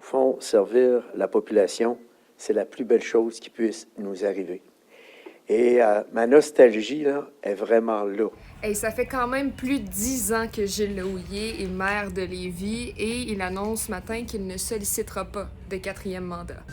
fond, servir la population, c'est la plus belle chose qui puisse nous arriver. Et ma nostalgie là, est vraiment là. Et ça fait quand même plus de 10 ans que Gilles Lehouillier est maire de Lévis et il annonce ce matin qu'il ne sollicitera pas de 4e mandat.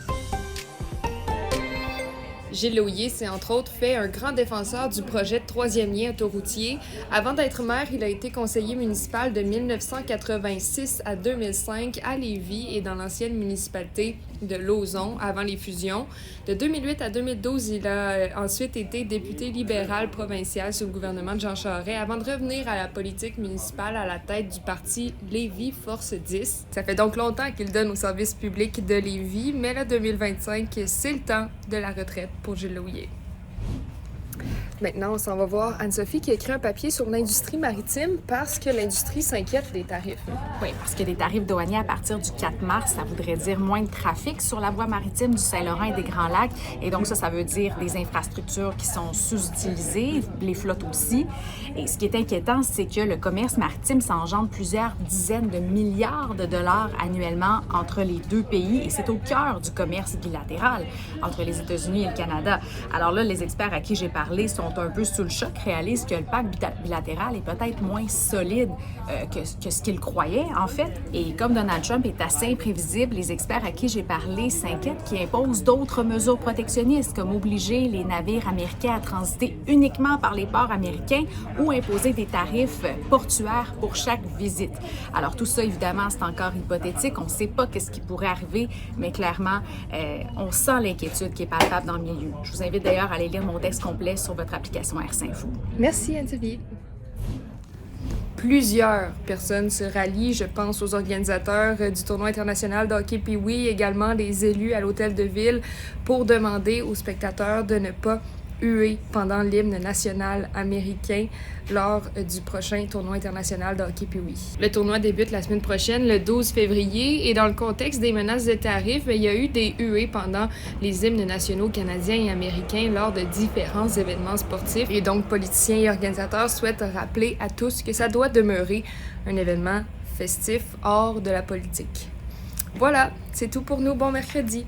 Gilles Lehouillier s'est entre autres fait un grand défenseur du projet de 3e lien autoroutier. Avant d'être maire, il a été conseiller municipal de 1986 à 2005 à Lévis et dans l'ancienne municipalité de Lauson avant les fusions. De 2008 à 2012, il a ensuite été député libéral provincial sous le gouvernement de Jean Charest avant de revenir à la politique municipale à la tête du parti Lévis Force 10. Ça fait donc longtemps qu'il donne au service public de Lévis, mais là, 2025, c'est le temps de la retraite pour Gilles Lehouillier. Maintenant, on s'en va voir Anne-Sophie qui a écrit un papier sur l'industrie maritime parce que l'industrie s'inquiète des tarifs. Oui, parce que des tarifs douaniers à partir du 4 mars, ça voudrait dire moins de trafic sur la voie maritime du Saint-Laurent et des Grands Lacs. Et donc ça veut dire des infrastructures qui sont sous-utilisées, les flottes aussi. Et ce qui est inquiétant, c'est que le commerce maritime s'engendre plusieurs dizaines de milliards de dollars annuellement entre les deux pays. Et c'est au cœur du commerce bilatéral entre les États-Unis et le Canada. Alors là, les experts à qui j'ai parlé sont un peu sous le choc, réalisent que le pacte bilatéral est peut-être moins solide que ce qu'ils croyaient, en fait. Et comme Donald Trump est assez imprévisible, les experts à qui j'ai parlé s'inquiètent qu'il impose d'autres mesures protectionnistes, comme obliger les navires américains à transiter uniquement par les ports américains ou imposer des tarifs portuaires pour chaque visite. Alors tout ça, évidemment, c'est encore hypothétique. On ne sait pas ce qui pourrait arriver, mais clairement, on sent l'inquiétude qui est palpable dans le milieu. Je vous invite d'ailleurs à aller lire mon texte complet sur votre application RCinfo. Merci, Anne-Sophie. Plusieurs personnes se rallient, je pense aux organisateurs du tournoi international de hockey Pee-Wee, également des élus à l'hôtel de ville, pour demander aux spectateurs de ne pas huer pendant l'hymne national américain lors du prochain tournoi international de hockey Pee-Wee. Le tournoi débute la semaine prochaine, le 12 février, et dans le contexte des menaces de tarifs, il y a eu des huées pendant les hymnes nationaux canadiens et américains lors de différents événements sportifs. Et donc, politiciens et organisateurs souhaitent rappeler à tous que ça doit demeurer un événement festif hors de la politique. Voilà, c'est tout pour nous. Bon mercredi!